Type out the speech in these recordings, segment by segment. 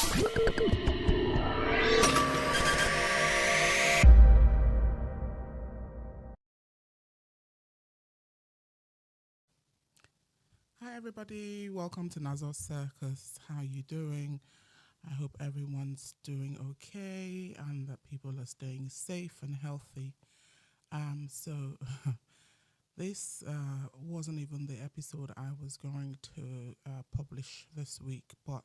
Hi everybody, welcome to Nazo Circus. How you doing? I hope everyone's doing okay and that people are staying safe and healthy. So this wasn't even the episode I was going to publish this week, but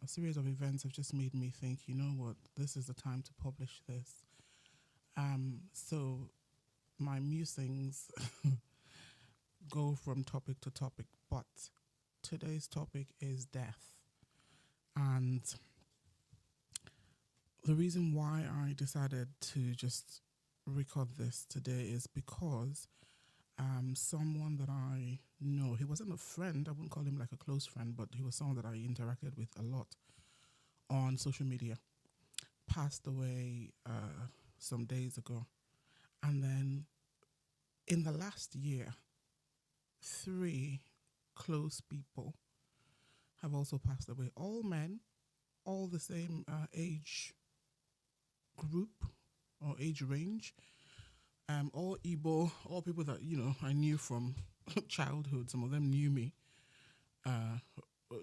a series of events have just made me think, you know what, this is the time to publish this. So my musings go from topic to topic, but today's topic is death. And the reason why I decided to just record this today is because someone that I know, he wasn't a friend, I wouldn't call him like a close friend, but he was someone that I interacted with a lot on social media, passed away some days ago. And then in the last year, 3 close people have also passed away. All men, all the same age group or age range. All Igbo, all people that, you know, I knew from childhood. Some of them knew me,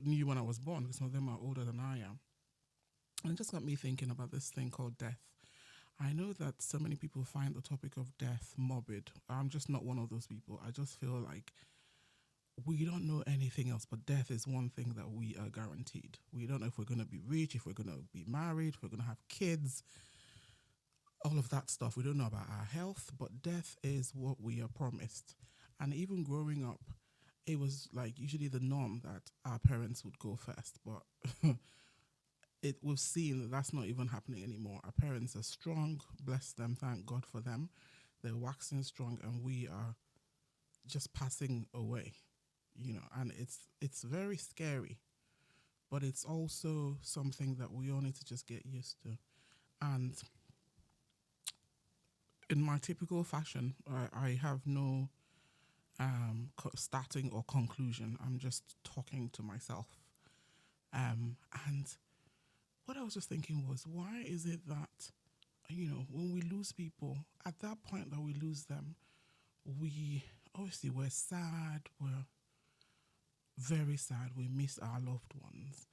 knew when I was born, because some of them are older than I am. And it just got me thinking about this thing called death. I know that so many people find the topic of death morbid. I'm just not one of those people. I just feel like we don't know anything else, but death is one thing that we are guaranteed. We don't know if we're going to be rich, if we're going to be married, if we're going to have kids, all of that stuff. We don't know about our health, but death is what we are promised. And even growing up, it was like usually the norm that our parents would go first, but we've seen that that's not even happening anymore. Our parents are strong, bless them, thank God for them. They're waxing strong, and we are just passing away, you know. And it's very scary, but it's also something that we all need to just get used to. And in my typical fashion, I have no starting or conclusion. I'm just talking to myself. And what I was just thinking was, why is it that, you know, when we lose people, at that point that we lose them, we obviously we're sad, we're very sad, we miss our loved ones.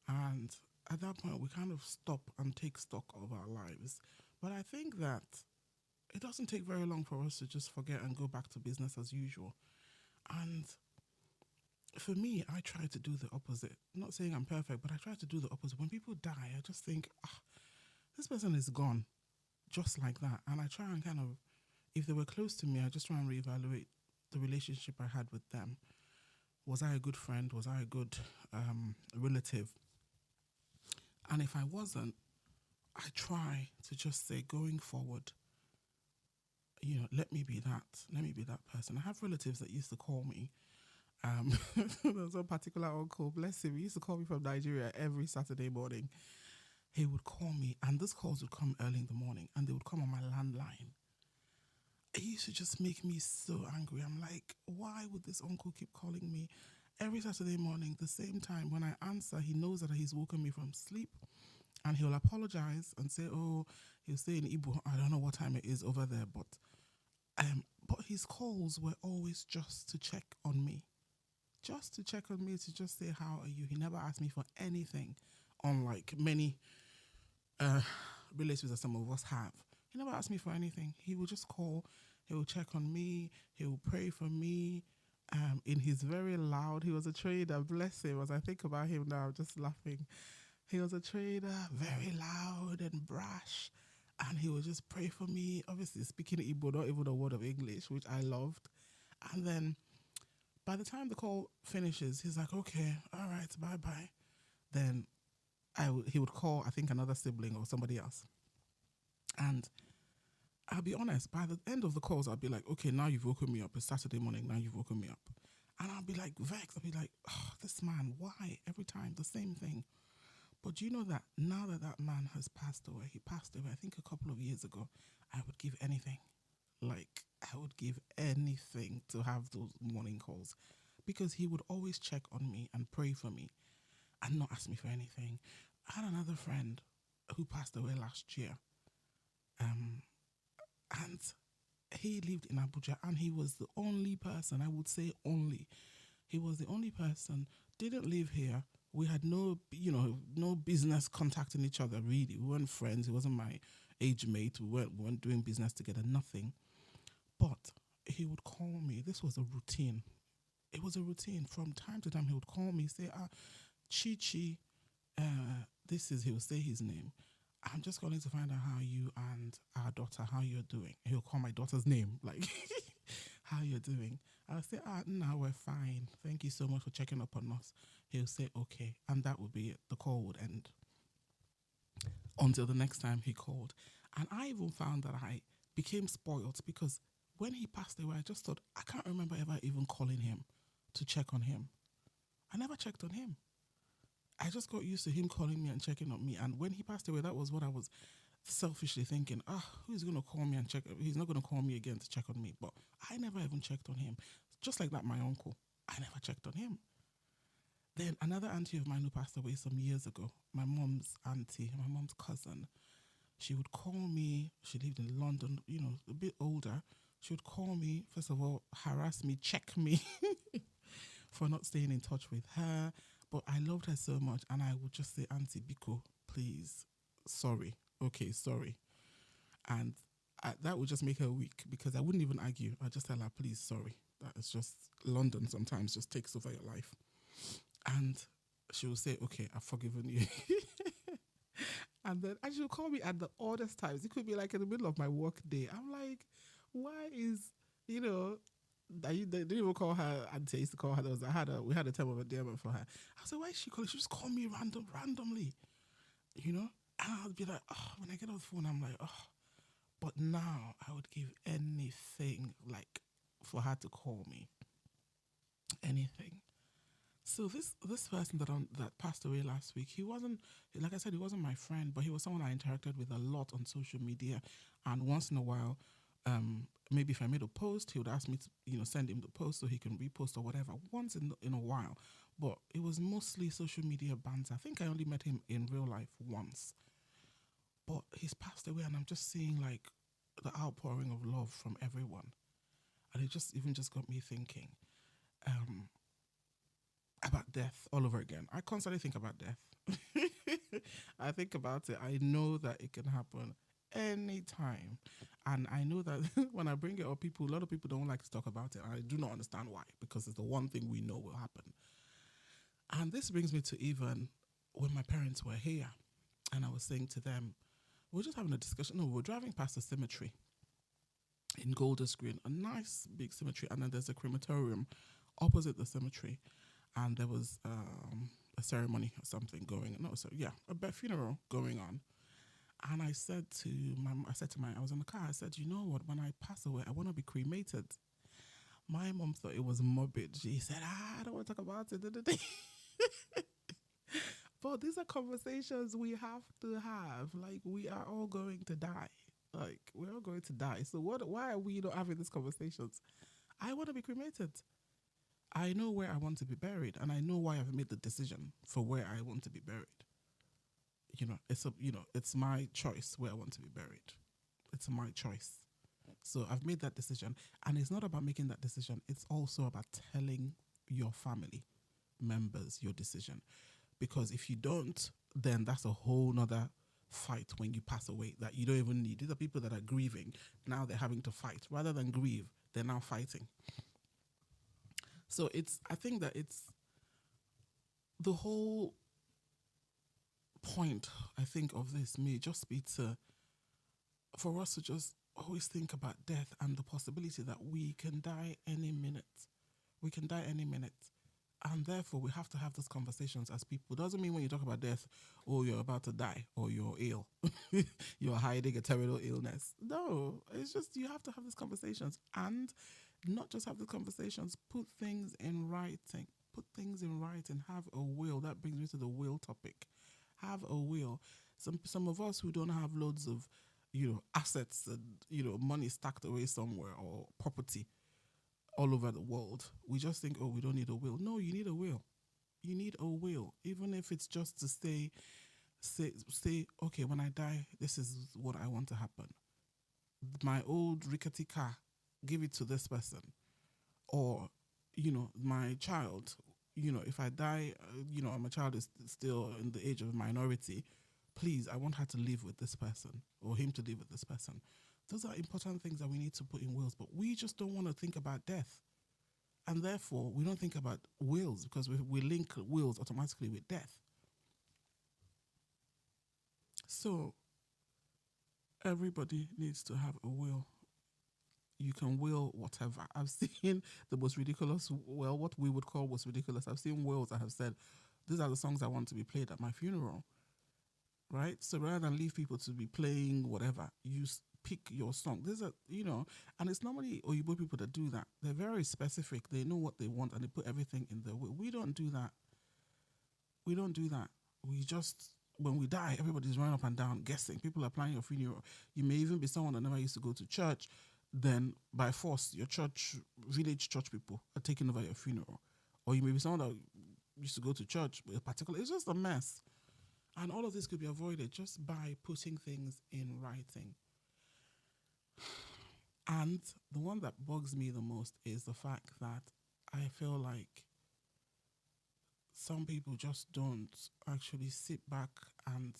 And at that point, we kind of stop and take stock of our lives. But I think that it doesn't take very long for us to just forget and go back to business as usual. And for me, I try to do the opposite. I'm not saying I'm perfect, but I try to do the opposite. When people die, I just think, this person is gone, just like that. And I try and kind of, if they were close to me, I just try and reevaluate the relationship I had with them. Was I a good friend? Was I a good relative? And if I wasn't, I try to just say, going forward, you know, let me be that person. I have relatives that used to call me. There's a particular uncle, bless him, he used to call me from Nigeria every Saturday morning. He would call me, and these calls would come early in the morning, and they would come on my landline. It used to just make me so angry. I'm like, why would this uncle keep calling me every Saturday morning, the same time? When I answer, he knows that he's woken me from sleep, and he'll apologize and say, oh, he'll say in Igbo, I don't know what time it is over there, but his calls were always just to check on me. Just to check on me, to just say, how are you? He never asked me for anything, unlike many relatives that some of us have. He never asked me for anything. He would just call, he would check on me, he would pray for me. In his very loud, he was a trader, bless him. As I think about him now, I'm just laughing. He was a trader, very loud and brash, and he would just pray for me, obviously speaking Igbo, not even a word of English, which I loved. And then by the time the call finishes, he's like, okay, all right, bye-bye. Then he would call, I think, another sibling or somebody else. And I'll be honest, by the end of the calls, I'll be like, okay, now you've woken me up. It's Saturday morning, now you've woken me up. And I'll be like vexed. I'll be like, oh, this man, why? Every time, the same thing. But do you know that now that that man has passed away, he passed away, I think a couple of years ago, I would give anything. Like, I would give anything to have those morning calls, because he would always check on me and pray for me. and not ask me for anything. I had another friend who passed away last year, um, and he lived in Abuja, and he was the only person, I would say only, he was the only person, didn't live here. We had no, no business contacting each other really. We weren't friends. He wasn't my age mate. We weren't doing business together, nothing. But he would call me. This was a routine. It was a routine. From time to time, he would call me, say, Chi Chi, he will say his name. I'm just calling to find out how you and our daughter, how you're doing. He'll call my daughter's name, like, how you're doing. I'll say, no, we're fine. Thank you so much for checking up on us. He'll say, okay. And that would be it. The call would end until the next time he called. And I even found that I became spoiled because when he passed away, I just thought, I can't remember ever even calling him to check on him. I never checked on him. I just got used to him calling me and checking on me. And when he passed away, that was what I was selfishly thinking, who's going to call me and check? He's not going to call me again to check on me. But I never even checked on him. Just like that, my uncle, I never checked on him. Then another auntie of mine who passed away some years ago, my mom's auntie, my mom's cousin, she would call me. She lived in London, a bit older. She would call me, first of all, harass me, check me for not staying in touch with her. But I loved her so much, and I would just say, Auntie Biko, please, sorry. Okay, sorry. And that would just make her weak because I wouldn't even argue. I'd just tell her, please, sorry. That is just London sometimes just takes over your life. And she will say, okay, I've forgiven you. And she'll call me at the oddest times. It could be like in the middle of my work day. I'm like, why is, they didn't even call her auntie. I used to call her. We had a term of endearment for her. I said, why is she calling? She just call me randomly, And I'll be like, when I get on the phone, I'm like, But now I would give anything, like, for her to call me. Anything. So this person that passed away last week, he wasn't, like I said, he wasn't my friend, but he was someone I interacted with a lot on social media, and once in a while, maybe if I made a post, he would ask me to send him the post so he can repost or whatever. Once in a while, but it was mostly social media banter. I think I only met him in real life once, but he's passed away, and I'm just seeing like the outpouring of love from everyone, and it just got me thinking. About death all over again. I constantly think about death. I think about it. I know that it can happen anytime. And I know that when I bring it up, a lot of people don't like to talk about it. And I do not understand why, because it's the one thing we know will happen. And this brings me to even when my parents were here and I was saying to them, we were just having a discussion. No, we were driving past a cemetery in Golders Green, a nice big cemetery. And then there's a crematorium opposite the cemetery. And there was a ceremony or something going on. No, so yeah, a funeral going on. And I said to I was in the car, I said, you know what, when I pass away, I want to be cremated. My mom thought it was morbid. She said, I don't want to talk about it. But these are conversations we have to have. Like, we are all going to die. Like, we're all going to die. So why are we not having these conversations? I want to be cremated. I know where I want to be buried, and I know why I've made the decision for where I want to be buried. It's my choice where I want to be buried. It's my choice. So I've made that decision, and it's not about making that decision. It's also about telling your family members your decision, because if you don't, then that's a whole nother fight when you pass away that you don't even need. These are people that are grieving. Now they're having to fight. Rather than grieve, they're now fighting. So I think that it's the whole point, I think, of this may just be for us to just always think about death and the possibility that we can die any minute. We can die any minute. And therefore, we have to have those conversations as people. Doesn't mean when you talk about death, you're about to die, or you're ill, you're hiding a terminal illness. No, it's just you have to have these conversations, and not just have the conversations, put things in writing. Put things in writing. Have a will. That brings me to the will topic. Have a will. Some of us who don't have loads of, assets and, money stacked away somewhere, or property all over the world, we just think, we don't need a will. No, you need a will. You need a will, even if it's just to say, okay, when I die, this is what I want to happen. My old rickety car, give it to this person. Or, my child, if I die, and my child is still in the age of minority, please, I want her to live with this person or him to live with this person. Those are important things that we need to put in wills, but we just don't want to think about death. And therefore, we don't think about wills because we link wills automatically with death. So, everybody needs to have a will. You can will whatever. I've seen the most ridiculous, well, what we would call was ridiculous. I've seen wills that have said, these are the songs I want to be played at my funeral, right? So rather than leave people to be playing whatever, you pick your song. These are, and it's normally Oyibo people that do that. They're very specific. They know what they want and they put everything in their will. We don't do that. We don't do that. We just, when we die, everybody's running up and down guessing. People are planning your funeral. You may even be someone that never used to go to church. Then by force, your village church people are taking over your funeral. Or you may be someone that used to go to church, but it's just a mess. And all of this could be avoided just by putting things in writing. And the one that bugs me the most is the fact that I feel like some people just don't actually sit back and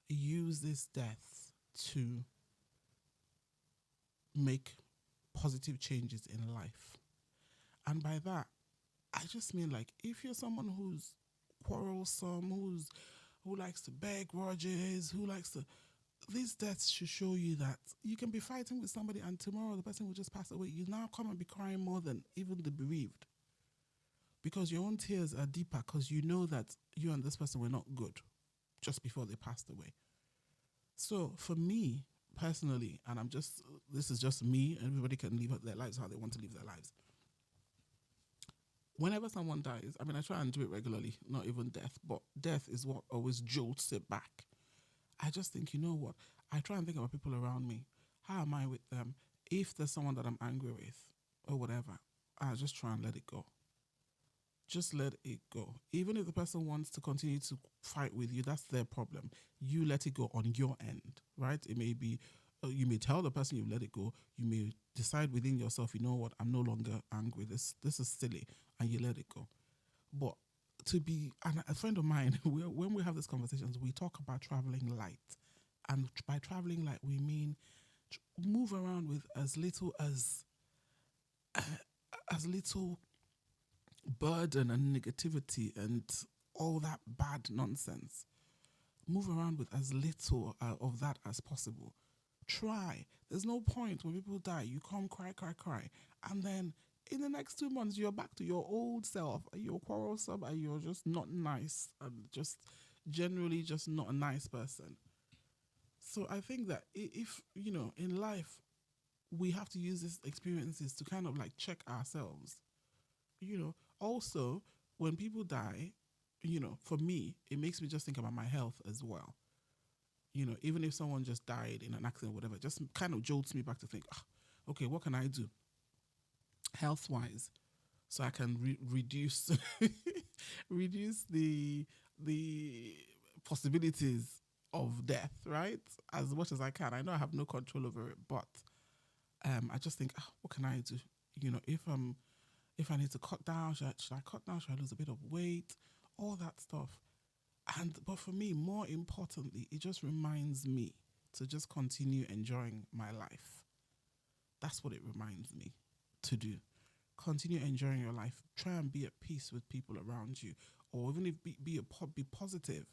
use this death to make positive changes in life. And by that, I just mean like if you're someone who's quarrelsome, who likes to beg grudges, who likes to, these deaths should show you that you can be fighting with somebody and tomorrow the person will just pass away. You now come and be crying more than even the bereaved. Because your own tears are deeper because you know that you and this person were not good just before they passed away. So for me personally, and this is just me, everybody can live their lives how they want to live their lives. Whenever someone dies, I mean, I try and do it regularly, not even death, but death is what always jolts it back. I just think, you know what? I try and think about people around me. How am I with them? If there's someone that I'm angry with or whatever, I just try and let it go. Just let it go. Even if the person wants to continue to fight with you, that's their problem. You let it go on your end, right? It may be, you may tell the person you let it go. You may decide within yourself, you know what, I'm no longer angry. This is silly, and you let it go. But and a friend of mine, when we have these conversations, we talk about traveling light. And by traveling light, we mean move around with as little burden and negativity and all that bad nonsense. Move around with as little of that as possible. Try. There's no point when people die, you come cry, cry, cry. And then in the next 2 months, you're back to your old self. You're quarrelsome and you're just not nice and just generally just not a nice person. So I think that if, in life, we have to use these experiences to kind of like check ourselves. Also, when people die, for me, it makes me just think about my health as well. Even if someone just died in an accident or whatever, it just kind of jolts me back to think, okay, what can I do health wise so I can reduce reduce the possibilities of death, right? As much as I can. I know I have no control over it, but I just think, what can I do? If I need to cut down, should I cut down? Should I lose a bit of weight? All that stuff. But for me, more importantly, it just reminds me to just continue enjoying my life. That's what it reminds me to do. Continue enjoying your life. Try and be at peace with people around you, or even if be positive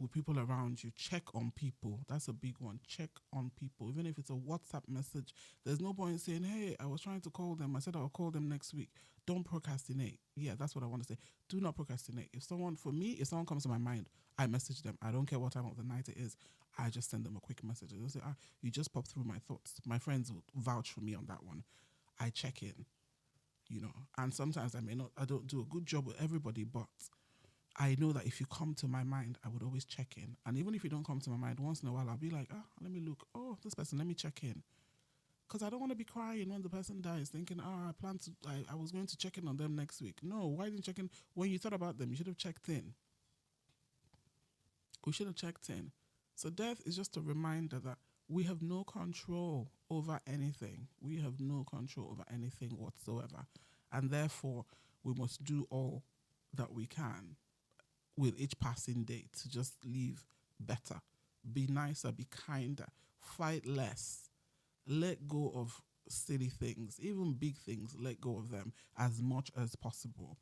with people around you. Check on people. That's a big one. Check on people. Even if it's a WhatsApp message, there's no point in saying, hey, I was trying to call them. I said I'll call them next week. Don't procrastinate. Yeah, that's what I want to say. Do not procrastinate. If someone comes to my mind, I message them. I don't care what time of the night it is. I just send them a quick message. They'll say, you just popped through my thoughts. My friends will vouch for me on that one. I check in, and sometimes I don't do a good job with everybody, but I know that if you come to my mind, I would always check in. And even if you don't come to my mind, once in a while, I'll be like, let me look. Oh, this person, let me check in. Because I don't want to be crying when the person dies, thinking, I plan to, I was going to check in on them next week. No, why didn't you check in when you thought about them? You should have checked in. We should have checked in. So death is just a reminder that we have no control over anything. We have no control over anything whatsoever. And therefore, we must do all that we can with each passing day to just live better, be nicer, be kinder, fight less, let go of silly things, even big things, let go of them as much as possible,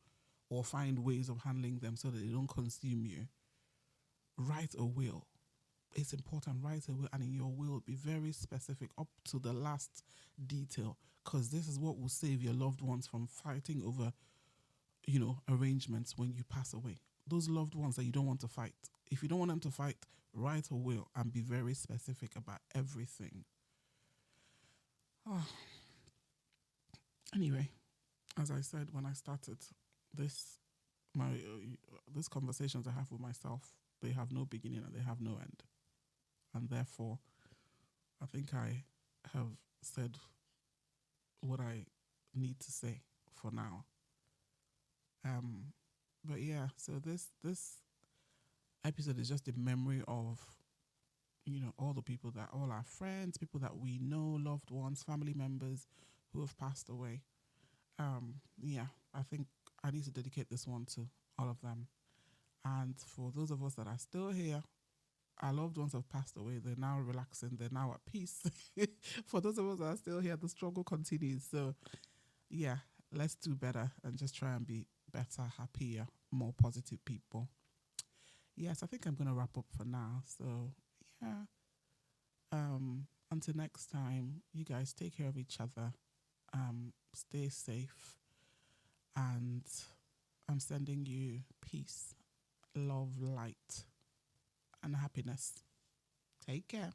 or find ways of handling them so that they don't consume you. Write a will. It's important. Write a will, and in your will, be very specific up to the last detail, because this is what will save your loved ones from fighting over, arrangements when you pass away. Those loved ones that you don't want to fight. If you don't want them to fight, write a will and be very specific about everything. Oh. Anyway, as I said when I started this, these conversations I have with myself, they have no beginning and they have no end, and therefore, I think I have said what I need to say for now. But yeah, so this episode is just a memory of all the people that all our friends, people that we know, loved ones, family members who have passed away. Yeah, I think I need to dedicate this one to all of them. And for those of us that are still here, our loved ones have passed away. They're now relaxing. They're now at peace. For those of us that are still here, the struggle continues. So, yeah, let's do better and just try and be better, happier, more positive people. Yes, I think I'm going to wrap up for now. So, yeah. Until next time, you guys take care of each other. Stay safe. And I'm sending you peace, love, light, and happiness. Take care.